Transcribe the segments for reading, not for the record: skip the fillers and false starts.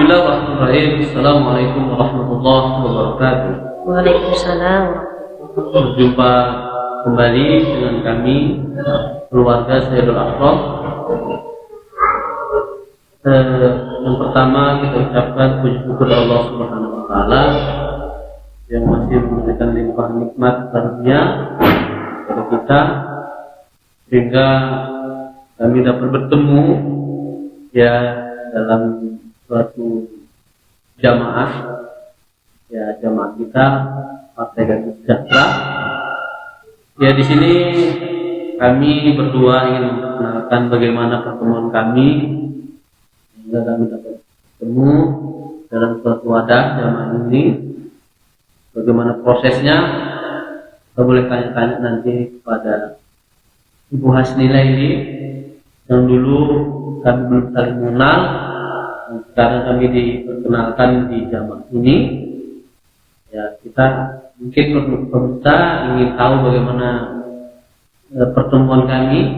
Bismillahirrahmanirrahim. Assalamualaikum warahmatullahi wabarakatuh. Waalaikumsalam. Berjumpa kembali dengan kami, keluarga Sayyidul Akram. Yang pertama kita ucapkan puji syukur Allah Subhanahu wa taala yang masih memberikan limpah nikmat karunia kepada kita sehingga kami dapat bertemu ya dalam suatu jamaah kita Partai Keadilan Sejahtera. Ya, di sini kami berdua ingin memperkenalkan bagaimana pertemuan kami sehingga kami dapat bertemu dalam suatu wadah jamaah ini. Bagaimana prosesnya? Kita boleh tanya-tanya nanti kepada Ibu Hasnila ini yang dulu kami belum saling mengenal. Sekarang kami diperkenalkan di jamaah ini. Ya, kita mungkin pemirsa ingin tahu bagaimana pertemuan kami.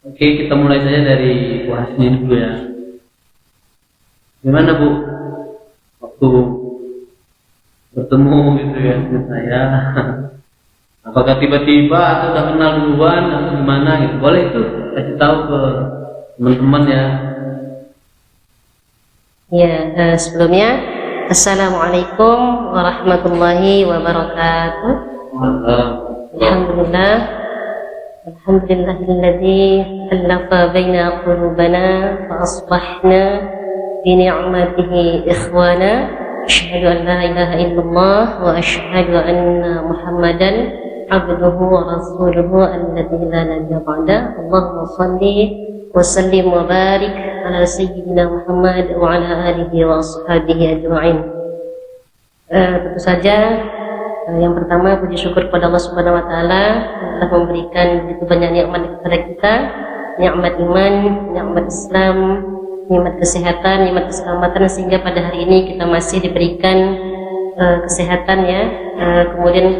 Oke, kita mulai saja dari Bu Hasni dulu ya. Gimana Bu? Waktu bertemu gitu ya dengan saya. Apakah tiba-tiba atau udah kenal duluan atau gimana gitu? Boleh itu kasih tahu ke teman-teman ya. Ya, sebelumnya Assalamualaikum warahmatullahi wabarakatuh. Alhamdulillah, alhamdulillahilladzi alafa baina qulubana fa asbahna bi ni'matihi ikhwana. Asyhadu an la ilaha illallah wa asyhadu anna Muhammadan abduhu wa rasuluhu alladzi la nabiyya ba'da. Allahumma shalli wa sallim wa barik ala sayyidina Muhammad wa ala alihi wa ashabihi ajma'in. Tentu saja yang pertama puji syukur kepada Allah Subhanahu wa taala telah memberikan begitu banyak nikmat kepada kita, nikmat iman, nikmat Islam, nikmat kesehatan, nikmat keselamatan, sehingga pada hari ini kita masih diberikan kesehatan ya, kemudian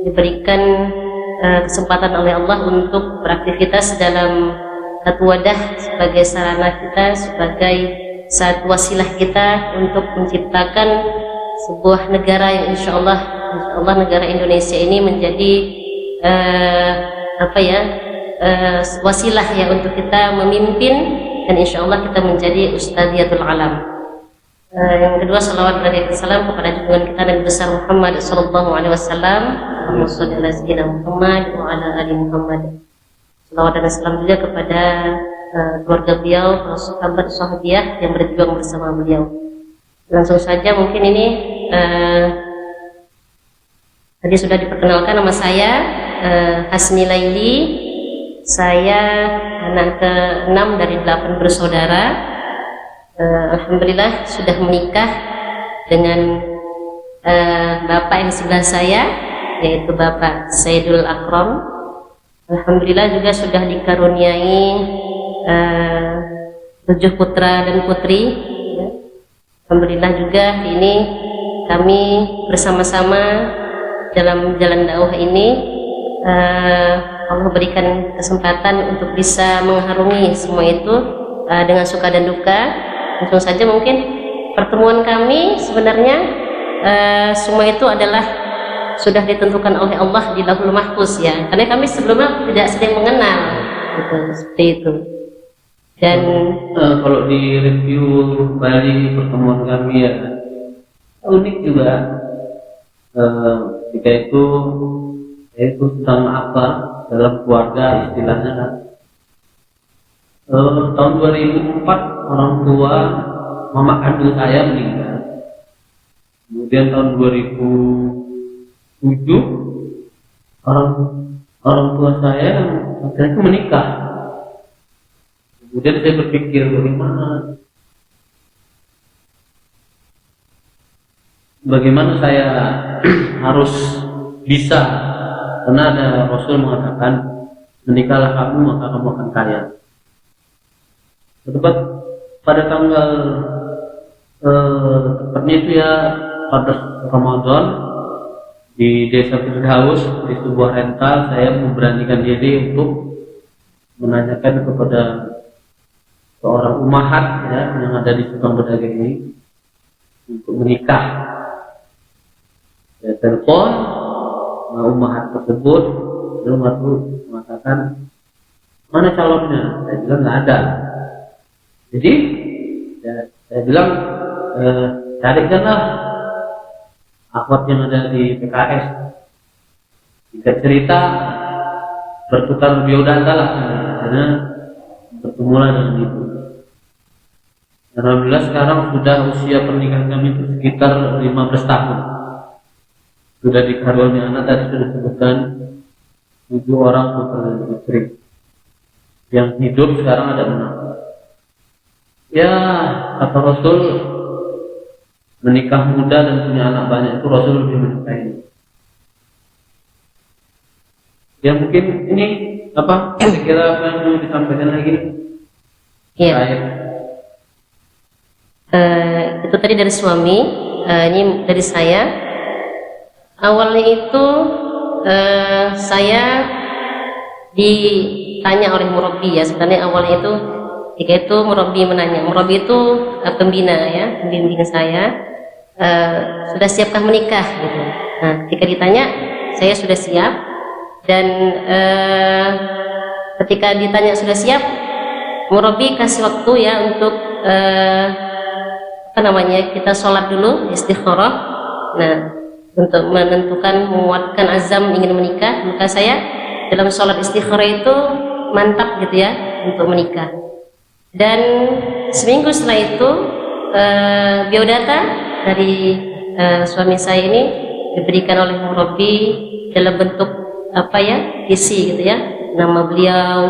diberikan kesempatan oleh Allah untuk beraktivitas dalam satu wadah sebagai sarana kita, sebagai satu wasilah kita untuk menciptakan sebuah negara yang insya Allah negara Indonesia ini menjadi wasilah ya untuk kita memimpin, dan insya Allah kita menjadi ustadziyatul alam. Yang kedua, salawat dan salam kepada junjungan kita Nabi besar Muhammad sallallahu alaihi wasallam. Allahumma shalli ala sayyidina Muhammad wa ala ali Muhammad. Salawat dan salam juga kepada keluarga beliau, para sahabat sahabiah yang berjuang bersama beliau. Langsung saja, mungkin ini tadi sudah diperkenalkan, nama saya Hasni Laili. Saya anak ke-6 dari 8 bersaudara. Alhamdulillah sudah menikah dengan bapak yang sebelah saya, yaitu Bapak Sayyidul Akram. Alhamdulillah juga sudah dikaruniai 7 putra dan putri. Alhamdulillah juga ini kami bersama-sama dalam jalan dakwah ini. Allah berikan kesempatan untuk bisa mengharungi semua itu dengan suka dan duka. Langsung saja, mungkin pertemuan kami sebenarnya semua itu adalah sudah ditentukan oleh Allah di Lauhul Mahfuz ya, karena kami sebelumnya tidak sedang mengenal gitu, seperti itu. Dan kalau di review kembali pertemuan kami ya, unik juga. Ketika itu tentang apa dalam keluarga istilahnya kan. Tahun 2004 orang tua mama kandung saya meninggal. Kemudian tahun 2007 orang tua saya akhirnya menikah. Kemudian saya berpikir bagaimana saya harus bisa, karena ada Rasul mengatakan menikahlah kamu maka kamu akan kaya. Tepat pada tanggal tepatnya itu ya pada Ramadan di Desa Firdaus, di sebuah rental, saya memberanikan diri untuk menanyakan kepada seorang umahat ya yang ada di Subang Bedagai ini untuk menikah. Saya telepon umahat tersebut, belum aku mengatakan mana calonnya. Saya bilang nggak ada. Jadi ya, saya bilang carikanlah akhwat yang ada di PKS. Jika cerita bertukar biodata lah, karena bertemulah dengan itu. Alhamdulillah sekarang sudah usia pernikahan kami itu sekitar 15 tahun. Sudah dikaruniai anak, tadi sudah disebutkan 7 orang putra dan putri. Yang hidup sekarang ada 6. Ya, kata Rasul, menikah muda dan punya anak banyak itu Rasul lebih menyukai. Ya mungkin ini apa? Kira-kira apa yang mau disampaikan lagi? Iya. Itu tadi dari suami, ini dari saya. Awalnya itu saya ditanya oleh murabi ya. Sebenarnya awalnya itu ketika itu murabi menanya. Murabi itu pembina ya, pembimbing saya. Sudah siapkah menikah? Gitu. Nah, ketika ditanya, saya sudah siap. Dan ketika ditanya sudah siap, murabi kasih waktu ya untuk kita sholat dulu istikharah. Nah, untuk menentukan menguatkan azam ingin menikah, maka saya dalam sholat istikharah itu mantap gitu ya untuk menikah. Dan seminggu setelah itu biodata dari suami saya ini diberikan oleh murabi dalam bentuk isi gitu ya, nama beliau,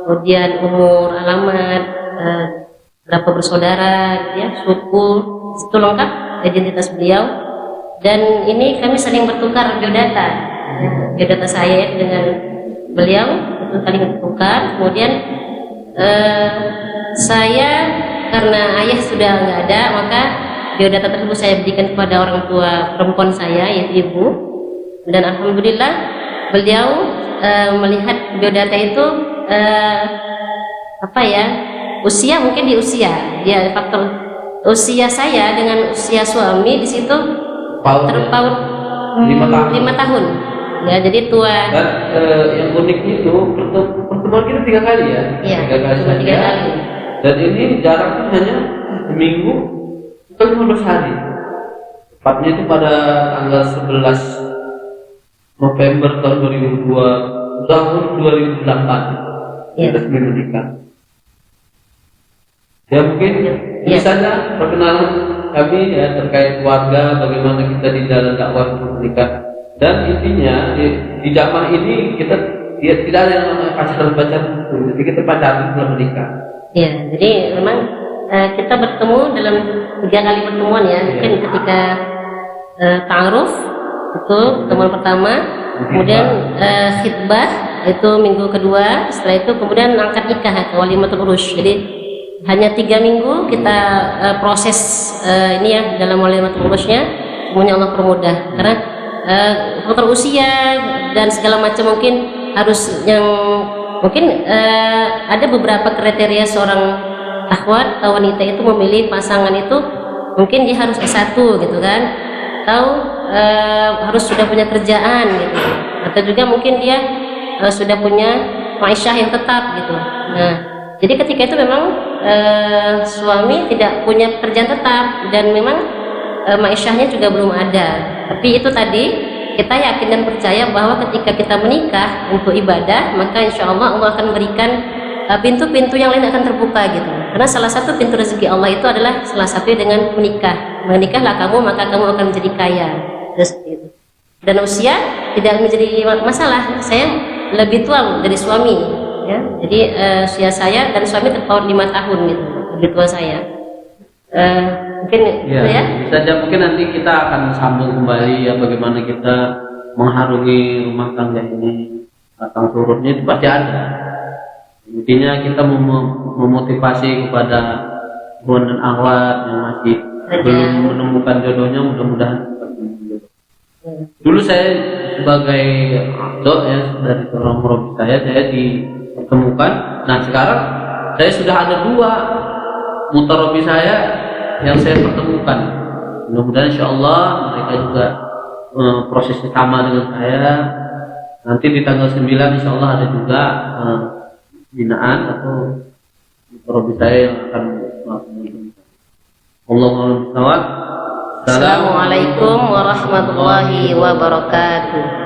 kemudian umur, alamat, berapa bersaudara gitu ya, suku, itu lengkap identitas beliau. Dan ini kami saling bertukar biodata, biodata saya dengan beliau itu saling bertukar. Kemudian saya karena ayah sudah nggak ada, maka biodata tersebut saya berikan kepada orang tua perempuan saya yaitu ibu. Dan alhamdulillah beliau melihat biodata itu usia, mungkin di usia ya, faktor usia saya dengan usia suami di situ terpaut 5 tahun ya, jadi tua. Dan yang uniknya itu pertemuan kita 3 kali ya, iya, 3 kali saja. 3 kali. Dan ini jaraknya hanya seminggu atau 15 hari. Tepatnya itu pada tanggal 11 November tahun 2008 kita resmi menikah. Ya mungkin ini saja perkenalan kami ya terkait keluarga, bagaimana kita di dalam dakwah untuk menikah. Dan intinya di jamaah ini kita tidak ada yang namanya pacaran, jadi kita pacaran setelah menikah. Iya, jadi memang kita bertemu dalam 3 kali pertemuan ya. Mungkin ketika ta'aruf itu pertemuan pertama, kemudian khitbah itu minggu kedua, setelah itu kemudian angkat nikah atau walimatul urus. Jadi hanya 3 minggu kita proses ini ya dalam walimatul urusnya, semuanya Allah permudah karena faktor usia dan segala macam mungkin harus yang mungkin ada beberapa kriteria seorang akhwat atau wanita itu memilih pasangan itu mungkin dia harus S1 gitu kan, atau harus sudah punya kerjaan gitu, atau juga mungkin dia sudah punya ma'isyah yang tetap gitu. Nah, jadi ketika itu memang suami tidak punya pekerjaan tetap dan memang ma'isyahnya juga belum ada. Tapi itu tadi kita yakin dan percaya bahwa ketika kita menikah untuk ibadah, maka insya Allah Allah akan berikan pintu-pintu yang lain akan terbuka gitu. Karena salah satu pintu rezeki Allah itu adalah salah satunya dengan menikah. Menikahlah kamu, maka kamu akan menjadi kaya. Terus gitu. Dan usia tidak menjadi masalah. Saya lebih tua dari suami, ya. Jadi usia saya dan suami terpaut 5 tahun gitu, lebih tua saya. Mungkin ya. Bisa aja mungkin nanti kita akan sambung kembali ya bagaimana kita mengharungi rumah tangga ini, datang turunnya itu pasti ada. Intinya kita memotivasi kepada hubungan dan akhwat yang masih belum menemukan jodohnya, mudah-mudahan dulu saya sebagai abdo ya dari seorang murabi saya dipertemukan. Nah sekarang Saya sudah ada 2 mutarabi saya yang saya pertemukan. Mudah-mudahan insyaallah mereka juga prosesnya sama dengan saya. Nanti di tanggal 9 insyaallah ada juga binaan atau mutarabi saya yang akan melakukan. Allahumma shalli. Assalamualaikum warahmatullahi wabarakatuh.